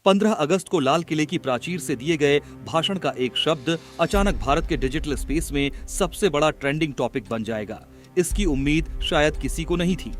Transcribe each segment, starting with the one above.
15 अगस्त को लाल किले की प्राचीर से दिए गए भाषण का एक शब्द अचानक भारत के डिजिटल स्पेस में सबसे बड़ा ट्रेंडिंग टॉपिक बन जाएगा। इसकी उम्मीद शायद किसी को नहीं थी।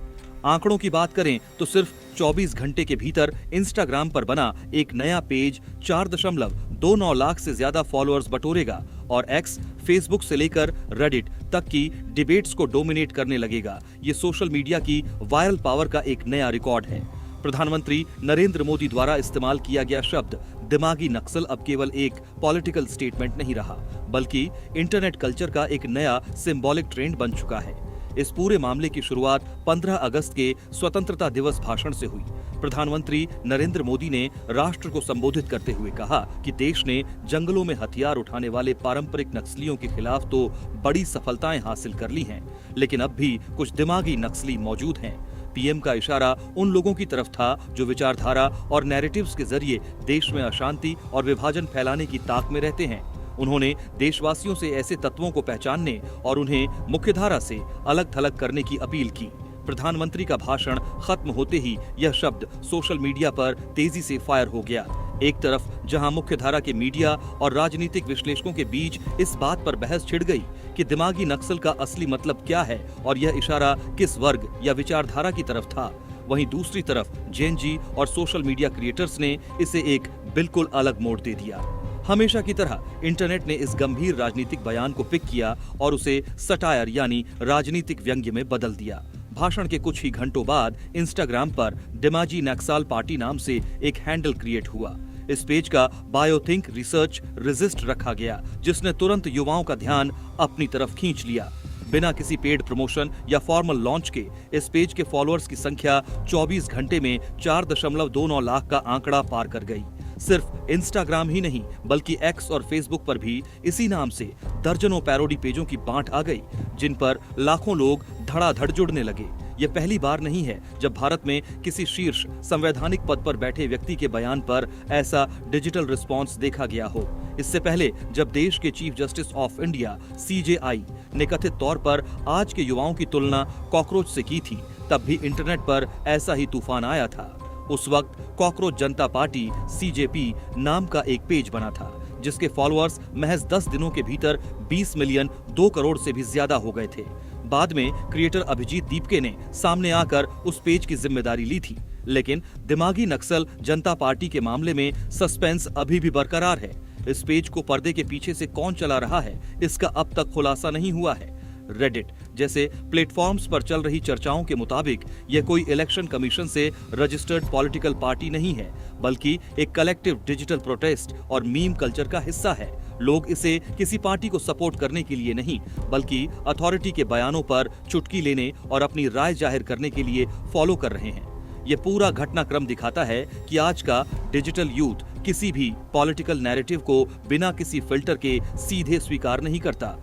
आंकड़ों की बात करें तो सिर्फ 24 घंटे के भीतर इंस्टाग्राम पर बना एक नया पेज 4.29 लाख से ज्यादा फॉलोअर्स बटोरेगा और एक्स, फेसबुक से लेकर रेडिट तक की डिबेट्स को डोमिनेट करने लगेगा। ये सोशल मीडिया की वायरल पावर का एक नया रिकॉर्ड है। प्रधानमंत्री नरेंद्र मोदी द्वारा इस्तेमाल किया गया शब्द दिमागी नक्सल अब केवल एक पॉलिटिकल स्टेटमेंट नहीं रहा, बल्कि इंटरनेट कल्चर का एक नया सिंबॉलिक ट्रेंड बन चुका है। इस पूरे मामले की शुरुआत 15 अगस्त के स्वतंत्रता दिवस भाषण से हुई। प्रधानमंत्री नरेंद्र मोदी ने राष्ट्र को संबोधित करते हुए कहा कि देश ने जंगलों में हथियार उठाने वाले पारंपरिक नक्सलियों के खिलाफ तो बड़ी सफलताएं हासिल कर ली हैं, लेकिन अब भी कुछ दिमागी नक्सली मौजूद हैं। पीएम का इशारा उन लोगों की तरफ था जो विचारधारा और नैरेटिव्स के जरिए देश में अशांति और विभाजन फैलाने की ताक में रहते हैं। उन्होंने देशवासियों से ऐसे तत्वों को पहचानने और उन्हें मुख्यधारा से अलग थलग करने की अपील की। प्रधानमंत्री का भाषण खत्म होते ही यह शब्द सोशल मीडिया पर तेजी से फायर हो गया। एक तरफ जहां मुख्यधारा के मीडिया और राजनीतिक विश्लेषकों के बीच इस बात पर बहस छिड़ गई कि दिमागी नक्सल का असली मतलब क्या है और यह इशारा किस वर्ग या विचारधारा की तरफ था, वहीं दूसरी तरफ जेन जी और सोशल मीडिया क्रिएटर्स ने इसे एक बिल्कुल अलग मोड़ दे दिया। हमेशा की तरह इंटरनेट ने इस गंभीर राजनीतिक बयान को पिक किया और उसे सटायर यानी राजनीतिक व्यंग्य में बदल दिया। भाषण के कुछ ही घंटों बाद इंस्टाग्राम पर दिमागी नक्सल पार्टी नाम से एक हैंडल क्रिएट हुआ। इस पेज का बायोथिंक रिसर्च रेजिस्ट रखा गया, जिसने तुरंत युवाओं का ध्यान अपनी तरफ खींच लिया। बिना किसी पेड प्रमोशन या फॉर्मल लॉन्च के इस पेज के फॉलोअर्स की संख्या 24 घंटे में 4.29 लाख का आंकड़ा पार कर गई। सिर्फ इंस्टाग्राम ही नहीं बल्कि एक्स और फेसबुक पर भी इसी नाम से दर्जनों पैरोडी पेजों की बांट आ गई, जिन पर लाखों लोग धड़ाधड़ जुड़ने लगे। यह पहली बार नहीं है जब भारत में किसी शीर्ष संवैधानिक पद पर बैठे व्यक्ति के बयान पर ऐसा डिजिटल रिस्पांस देखा गया हो। इससे पहले जब देश के chief justice of India CJI ने कथित तौर पर आज के युवाओं की तुलना कॉकरोच से की थी, तब भी इंटरनेट पर ऐसा ही तूफान आया था। उस वक्त कॉकरोच जनता पार्टी सीजेपी नाम का एक पेज बना था, जिसके फॉलोअर्स महज 10 दिनों के भीतर 20 मिलियन 2 करोड़ से भी ज्यादा हो गए थे। बाद में क्रिएटर अभिजीत दीपके ने सामने आकर उस पेज की जिम्मेदारी ली थी, लेकिन दिमागी नक्सल जनता पार्टी के मामले में सस्पेंस अभी भी बरकरार है। इस पेज को पर्दे के पीछे से कौन चला रहा है, इसका अब तक खुलासा नहीं हुआ है। रेडिट जैसे प्लेटफॉर्म्स पर चल रही चर्चाओं के मुताबिक यह कोई इलेक्शन कमीशन से रजिस्टर्ड पॉलिटिकल पार्टी नहीं है, बल्कि एक कलेक्टिव डिजिटल प्रोटेस्ट और मीम कल्चर का हिस्सा है। लोग इसे किसी पार्टी को सपोर्ट करने के लिए नहीं, बल्कि अथॉरिटी के बयानों पर चुटकी लेने और अपनी राय जाहिर करने के लिए फॉलो कर रहे हैं। यह पूरा घटनाक्रम दिखाता है कि आज का डिजिटल यूथ किसी भी पॉलिटिकल नैरेटिव को बिना किसी फिल्टर के सीधे स्वीकार नहीं करता।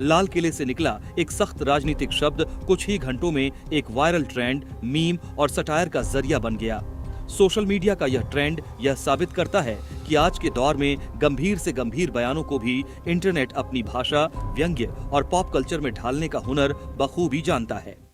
लाल किले से निकला एक सख्त राजनीतिक शब्द कुछ ही घंटों में एक वायरल ट्रेंड, मीम और सटायर का जरिया बन गया। सोशल मीडिया का यह ट्रेंड यह साबित करता है कि आज के दौर में गंभीर से गंभीर बयानों को भी इंटरनेट अपनी भाषा, व्यंग्य और पॉप कल्चर में ढालने का हुनर बखूबी जानता है।